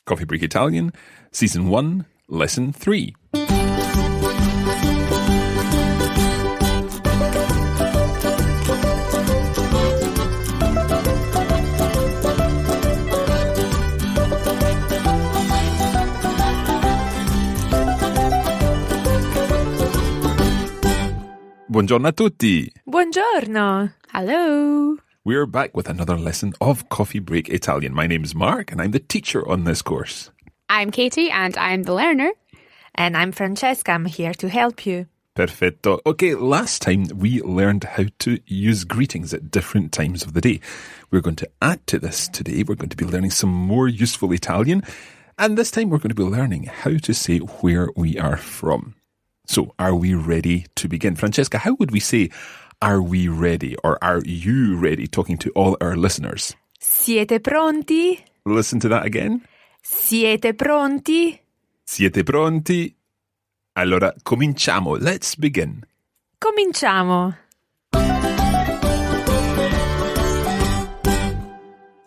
Coffee Break Italian, Season 1, Lesson 3. Buongiorno a tutti. Buongiorno. Hello. We're back with another lesson of Coffee Break Italian. My name's Mark, and I'm the teacher on this course. I'm Katie, and I'm the learner. And I'm Francesca. I'm here to help you. Perfetto. Okay, last time we learned how to use greetings at different times of the day. We're going to add to this today. We're going to be learning some more useful Italian. And this time we're going to be learning how to say where we are from. So, are we ready to begin? Francesca, how would we say, are we ready, or are you ready, talking to all our listeners? Siete pronti? Listen to that again. Siete pronti? Siete pronti? Allora, cominciamo. Let's begin. Cominciamo.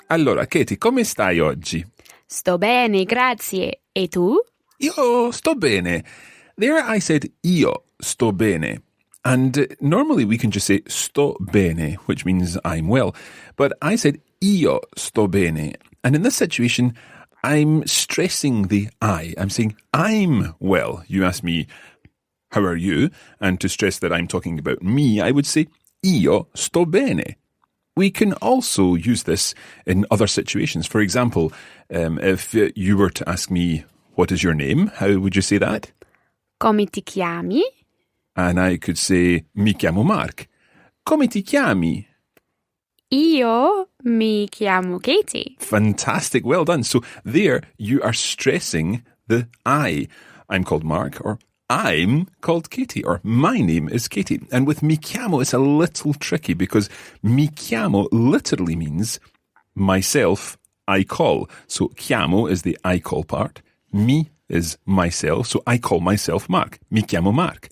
Allora, Katie, come stai oggi? Sto bene, grazie. E tu? Io sto bene. There I said io sto bene. And normally we can just say sto bene, which means I'm well. But I said io sto bene. And in this situation, I'm stressing the I. I'm saying I'm well. You ask me, how are you? And to stress that I'm talking about me, I would say io sto bene. We can also use this in other situations. For example, if you were to ask me, what is your name? How would you say that? Come ti chiami? And I could say, mi chiamo Mark. Come ti chiami? Io mi chiamo Katie. Fantastic. Well done. So there you are stressing the I. I'm called Mark, or I'm called Katie, or my name is Katie. And with mi chiamo, it's a little tricky because mi chiamo literally means myself, I call. So chiamo is the I call part. Mi is myself, so I call myself Mark. Mi chiamo Mark.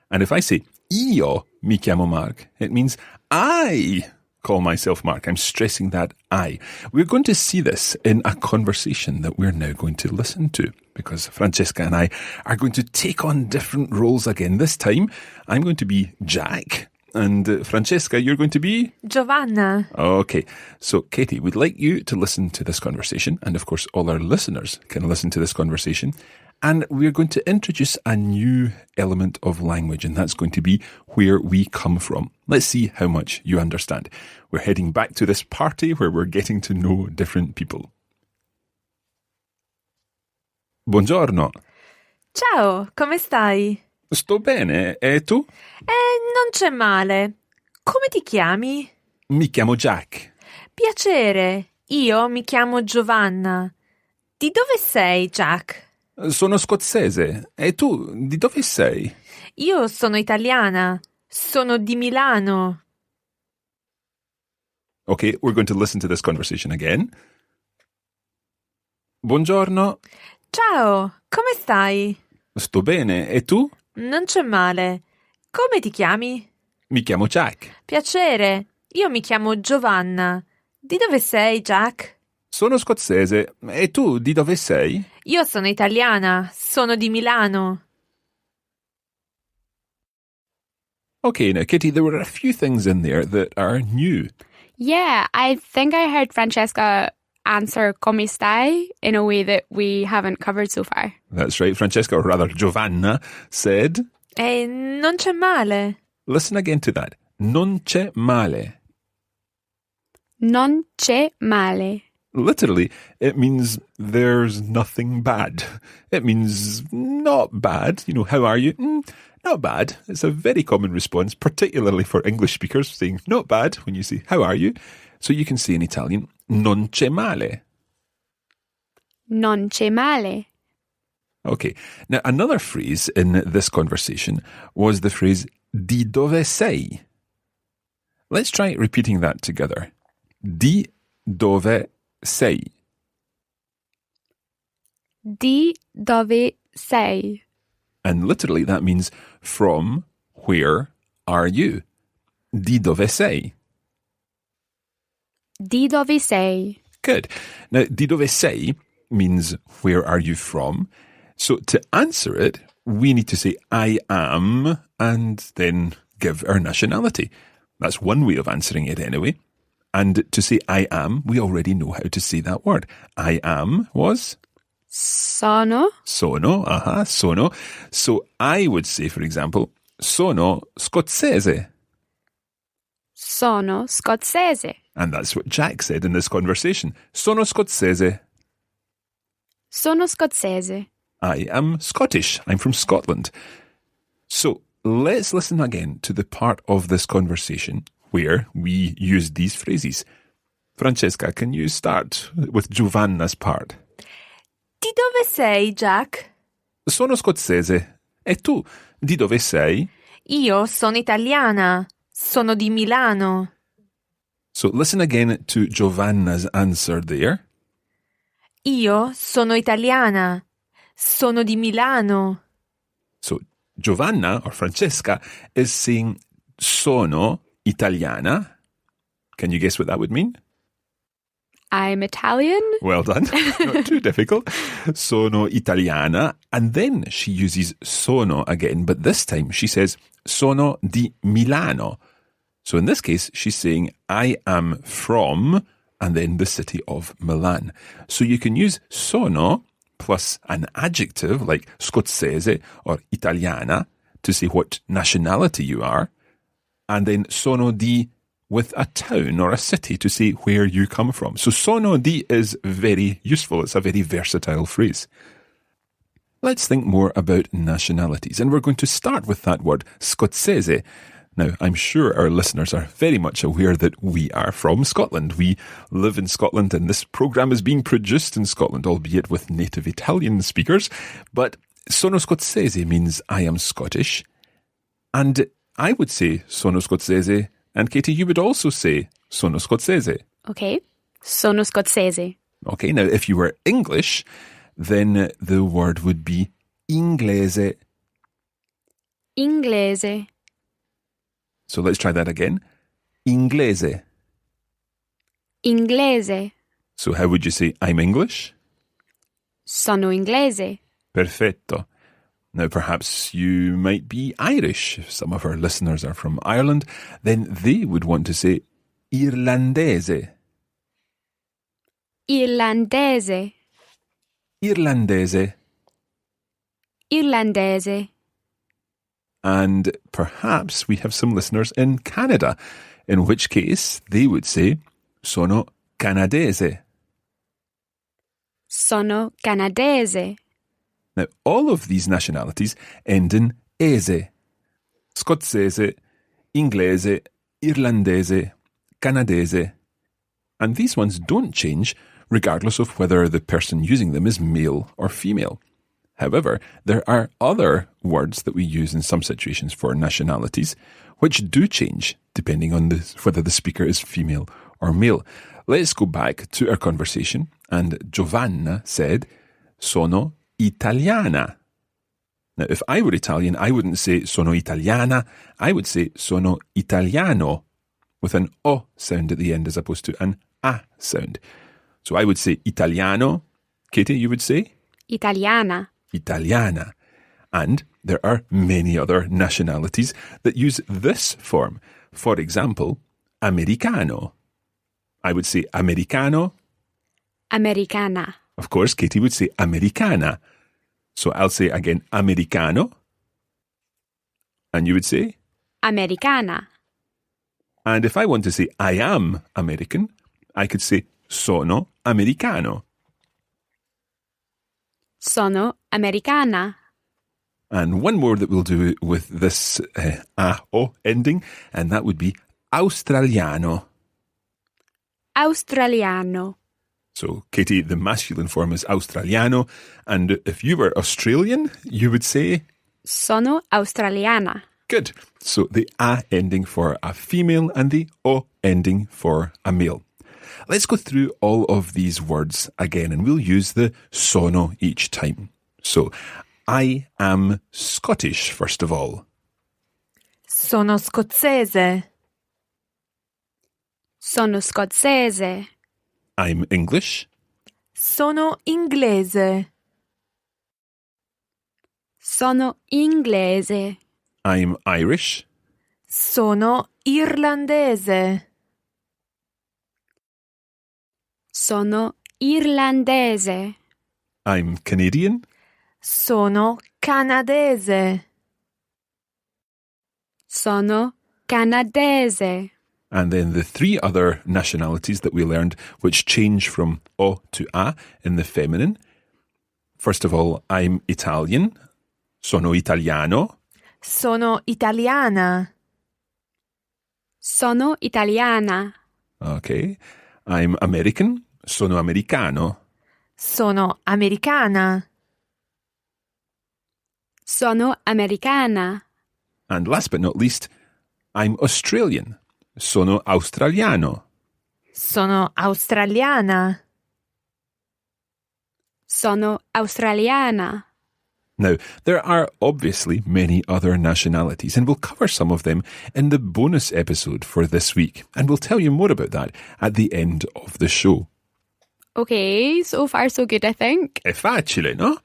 And if I say io mi chiamo Mark, it means I call myself Mark. I'm stressing that I. We're going to see this in a conversation that we're now going to listen to, because Francesca and I are going to take on different roles again. This time, I'm going to be Jack, and Francesca, you're going to be? Giovanna. Okay, so Katie, we'd like you to listen to this conversation, and of course all our listeners can listen to this conversation, and we're going to introduce a new element of language, and that's going to be where we come from. Let's see how much you understand. We're heading back to this party where we're getting to know different people. Buongiorno. Ciao, come stai? Sto bene, e tu? Non c'è male. Come ti chiami? Mi chiamo Jack. Piacere, io mi chiamo Giovanna. Di dove sei, Jack? Sono scozzese. E tu, di dove sei? Io sono italiana. Sono di Milano. Okay, we're going to listen to this conversation again. Buongiorno. Ciao, come stai? Sto bene, e tu? Non c'è male. Come ti chiami? Mi chiamo Jack. Piacere, io mi chiamo Giovanna. Di dove sei, Jack? Sono scozzese. E tu, di dove sei? Io sono italiana. Sono di Milano. Okay, now, Kitty, there were a few things in there that are new. Yeah, I think I heard Francesca answer come stai in a way that we haven't covered so far. That's right. Francesca, or rather Giovanna, said... Non c'è male. Listen again to that. Non c'è male. Non c'è male. Literally, it means there's nothing bad. It means not bad. You know, how are you? Not bad. It's a very common response, particularly for English speakers, saying not bad when you say, how are you? So you can say in Italian, non c'è male. Non c'è male. Okay. Now, another phrase in this conversation was the phrase di dove sei. Let's try repeating that together. Di dove sei. Di dove sei. And literally that means from where are you? Di dove sei. Di dove sei. Good. Now, di dove sei means where are you from? So to answer it, we need to say I am and then give our nationality. That's one way of answering it anyway. And to say I am, we already know how to say that word. I am was? Sono. Sono, sono. So I would say, for example, sono scozzese. Sono scozzese. And that's what Jack said in this conversation. Sono scozzese. Sono scozzese. I am Scottish. I'm from Scotland. So let's listen again to the part of this conversation where we use these phrases. Francesca, can you start with Giovanna's part? Di dove sei, Jack? Sono scozzese. E tu, di dove sei? Io sono italiana. Sono di Milano. So listen again to Giovanna's answer there. Io sono italiana. Sono di Milano. So Giovanna, or Francesca, is saying sono italiana. Can you guess what that would mean? I'm Italian. Well done. Not too difficult. Sono italiana. And then she uses sono again, but this time she says sono di Milano. So in this case, she's saying I am from, and then the city of Milan. So you can use sono plus an adjective like scozzese or italiana to say what nationality you are, and then sono di with a town or a city to say where you come from. So sono di is very useful. It's a very versatile phrase. Let's think more about nationalities, and we're going to start with that word, scozzese. Now, I'm sure our listeners are very much aware that we are from Scotland. We live in Scotland, and this programme is being produced in Scotland, albeit with native Italian speakers. But sono scozzese means I am Scottish. And I would say sono scozzese, and Katie, you would also say sono scozzese. Okay. Sono scozzese. Okay, now if you were English, then the word would be inglese. Inglese. So let's try that again. Inglese. Inglese. So how would you say I'm English? Sono inglese. Perfetto. Now perhaps you might be Irish. If some of our listeners are from Ireland, then they would want to say irlandese. Irlandese. Irlandese. Irlandese. And perhaps we have some listeners in Canada, in which case they would say sono canadese. Sono canadese. Now, all of these nationalities end in ese. Scozzese, inglese, irlandese, canadese. And these ones don't change regardless of whether the person using them is male or female. However, there are other words that we use in some situations for nationalities which do change depending on whether the speaker is female or male. Let's go back to our conversation, and Giovanna said, sono italiana. Now, if I were Italian, I wouldn't say sono italiana, I would say sono italiano, with an O sound at the end as opposed to an A sound. So I would say italiano. Katie, you would say? Italiana. Italiana. And there are many other nationalities that use this form. For example, americano. I would say americano. Americana. Of course, Katie would say americana. So I'll say again americano. And you would say? Americana. And if I want to say I am American, I could say sono americano. Sono americana. And one more that we'll do with this A-O ending, and that would be australiano. Australiano. So, Katie, the masculine form is australiano, and if you were Australian, you would say? Sono australiana. Good. So, the A ending for a female and the O ending for a male. Let's go through all of these words again, and we'll use the sono each time. So, I am Scottish, first of all. Sono scozzese. Sono scozzese. I'm English. Sono inglese. Sono inglese. I'm Irish. Sono irlandese. Sono irlandese. I'm Canadian. Sono canadese. Sono canadese. And then the three other nationalities that we learned, which change from o to a in the feminine. First of all, I'm Italian. Sono italiano. Sono italiana. Sono italiana. Okay. I'm American. Sono americano. Sono americana. Sono americana. And last but not least, I'm Australian. Sono australiano. Sono australiana. Sono australiana. Now, there are obviously many other nationalities, and we'll cover some of them in the bonus episode for this week, and we'll tell you more about that at the end of the show. Okay, so far so good, I think. È facile, no?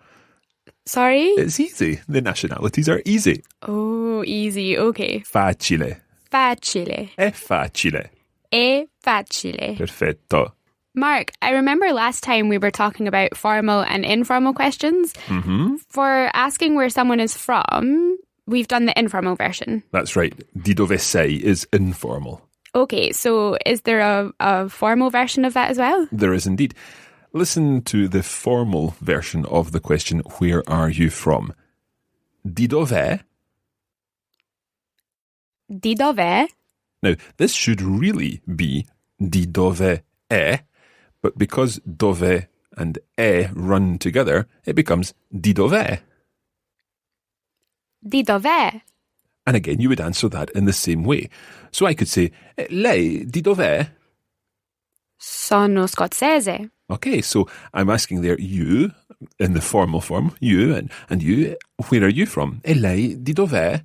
Sorry? It's easy. The nationalities are easy. Oh, easy, okay. Facile. Facile. È facile. È facile. Perfetto. Mark, I remember last time we were talking about formal and informal questions. Mm-hmm. For asking where someone is from, we've done the informal version. That's right. Di dove sei is informal. Okay, so is there a formal version of that as well? There is indeed. Listen to the formal version of the question, where are you from? Di dove? Di dove? Now, this should really be di dove è, but because dove and è run together, it becomes di dove. Di dove? And again, you would answer that in the same way. So I could say, lei di dove? Sono scozzese. Okay, so I'm asking there, you, in the formal form, you, and you, where are you from? E lei di dove?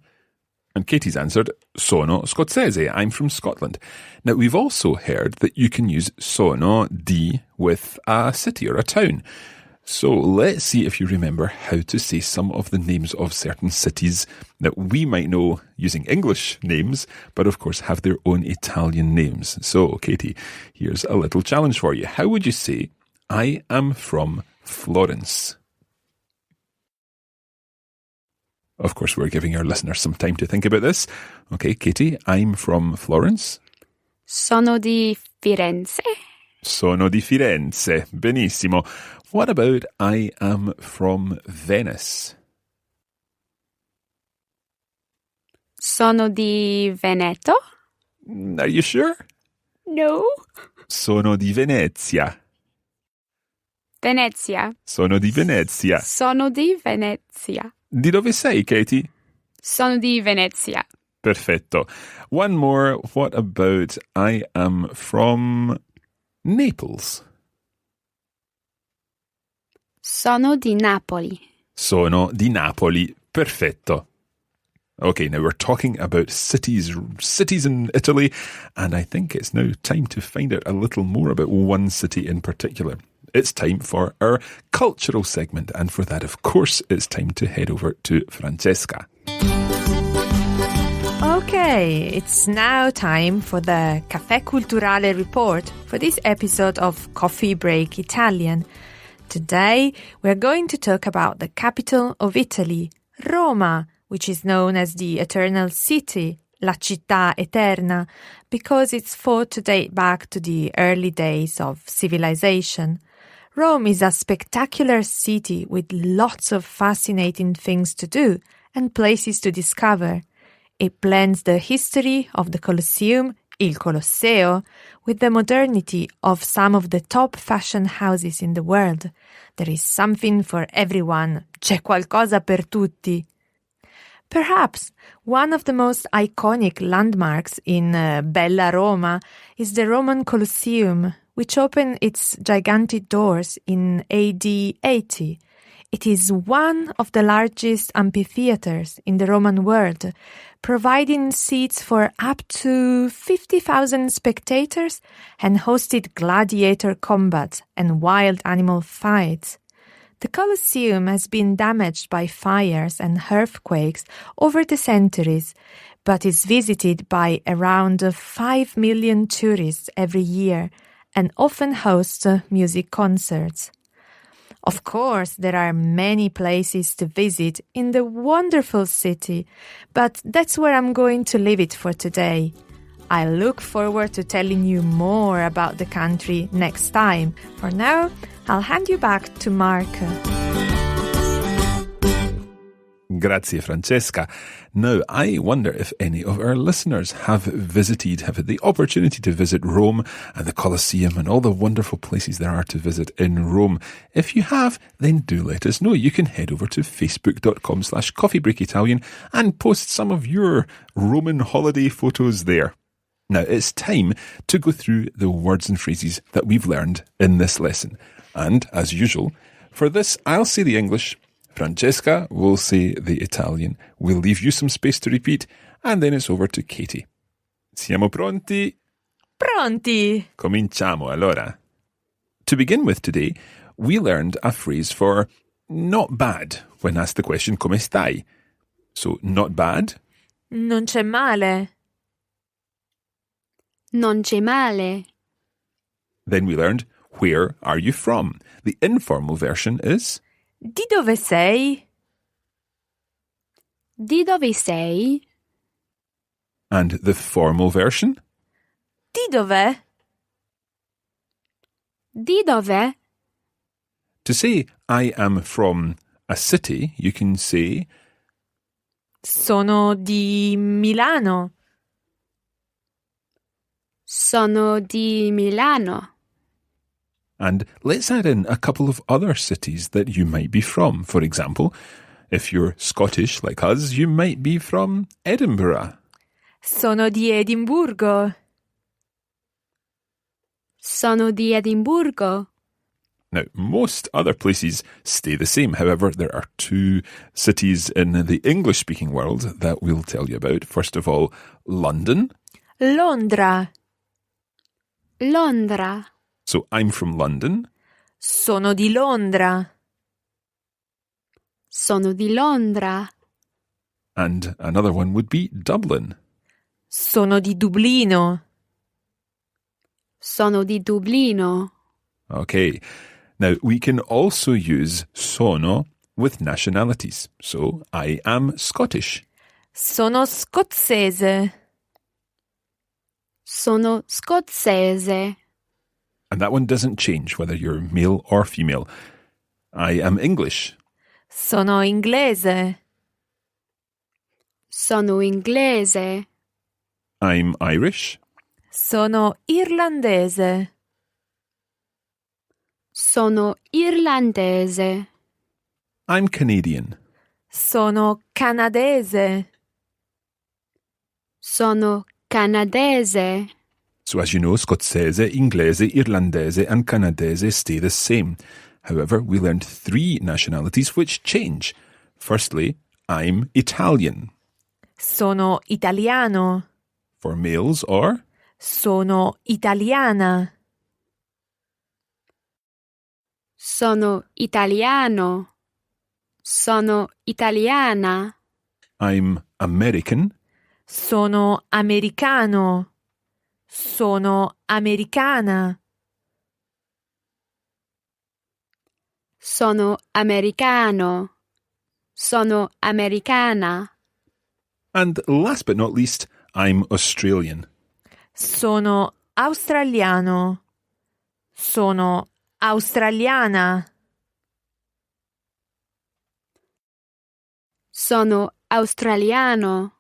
And Katie's answered, sono scozzese, I'm from Scotland. Now, we've also heard that you can use sono di with a city or a town. So let's see if you remember how to say some of the names of certain cities that we might know using English names, but of course have their own Italian names. So, Katie, here's a little challenge for you. How would you say, I am from Florence? Of course, we're giving our listeners some time to think about this. Okay, Katie, I'm from Florence. Sono di Firenze. Sono di Firenze. Benissimo. What about I am from Venice? Sono di Veneto. Are you sure? No. Sono di Venezia. Venezia. Sono di Venezia. Sono di Venezia. Di dove sei, Katie? Sono di Venezia. Perfetto. One more. What about I am from Naples? Sono di Napoli. Sono di Napoli. Perfetto. Okay, now we're talking about cities in Italy, and I think it's now time to find out a little more about one city in particular. It's time for our cultural segment, and for that, of course, it's time to head over to Francesca. Okay, it's now time for the Caffè Culturale report for this episode of Coffee Break Italian. Today, we're going to talk about the capital of Italy, Roma, which is known as the Eternal City, La Città Eterna, because it's thought to date back to the early days of civilization. Rome is a spectacular city with lots of fascinating things to do and places to discover. It blends the history of the Colosseum, Il Colosseo, with the modernity of some of the top fashion houses in the world. There is something for everyone. C'è qualcosa per tutti. Perhaps one of the most iconic landmarks in Bella Roma is the Roman Colosseum, which opened its gigantic doors in AD 80. It is one of the largest amphitheaters in the Roman world, providing seats for up to 50,000 spectators and hosted gladiator combats and wild animal fights. The Colosseum has been damaged by fires and earthquakes over the centuries, but is visited by around 5 million tourists every year and often hosts music concerts. Of course, there are many places to visit in the wonderful city, but that's where I'm going to leave it for today. I look forward to telling you more about the country next time. For now, I'll hand you back to Mark. Grazie, Francesca. Now, I wonder if any of our listeners have had the opportunity to visit Rome and the Colosseum and all the wonderful places there are to visit in Rome. If you have, then do let us know. You can head over to facebook.com/coffeebreakitalian and post some of your Roman holiday photos there. Now, it's time to go through the words and phrases that we've learned in this lesson. And, as usual, for this, I'll say the English, Francesca will say the Italian. We'll leave you some space to repeat, and then it's over to Katie. Siamo pronti? Pronti! Cominciamo allora. To begin with today, we learned a phrase for not bad when asked the question come stai? So, not bad. Non c'è male. Non c'è male. Then we learned where are you from? The informal version is Di dove sei? Di dove sei? And the formal version? Di dove? Di dove? To say I am from a city, you can say Sono di Milano. Sono di Milano. And let's add in a couple of other cities that you might be from. For example, if you're Scottish like us, you might be from Edinburgh. Sono di Edimburgo. Sono di Edimburgo. Now, most other places stay the same. However, there are two cities in the English-speaking world that we'll tell you about. First of all, London. Londra. Londra. So I'm from London. Sono di Londra. Sono di Londra. And another one would be Dublin. Sono di Dublino. Sono di Dublino. Okay. Now, we can also use sono with nationalities. So, I am Scottish. Sono scozzese. Sono scozzese. And that one doesn't change whether you're male or female. I am English. Sono inglese. Sono inglese. I'm Irish. Sono irlandese. Sono irlandese. I'm Canadian. Sono canadese. Sono canadese. So as you know, scozzese, inglese, irlandese and canadese stay the same. However, we learned 3 nationalities which change. Firstly, I'm Italian. Sono italiano. For males, or Sono italiana. Sono italiano. Sono italiana. I'm American. Sono americano. Sono americana. Sono americano. Sono americana. And last but not least, I'm Australian. Sono australiano. Sono australiana. Sono australiano.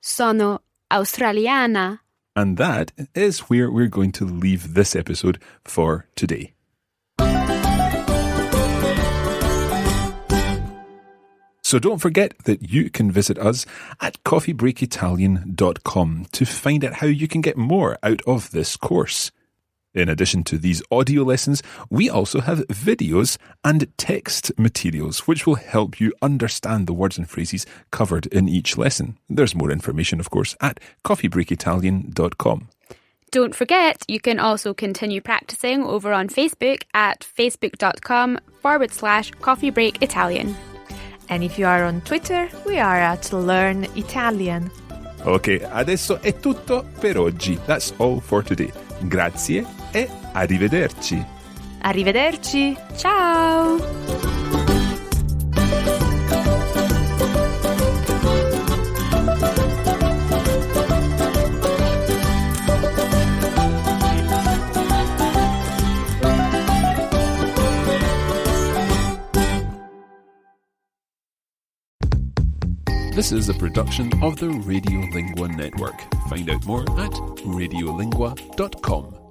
Sono australiana. And that is where we're going to leave this episode for today. So don't forget that you can visit us at coffeebreakitalian.com to find out how you can get more out of this course. In addition to these audio lessons, we also have videos and text materials which will help you understand the words and phrases covered in each lesson. There's more information, of course, at coffeebreakitalian.com. Don't forget, you can also continue practicing over on Facebook at facebook.com/Coffee Break Italian. And if you are on Twitter, we are at Learn Italian. Ok, adesso è tutto per oggi. That's all for today. Grazie e arrivederci. Arrivederci. Ciao! This is a production of the Radiolingua Network. Find out more at radiolingua.com.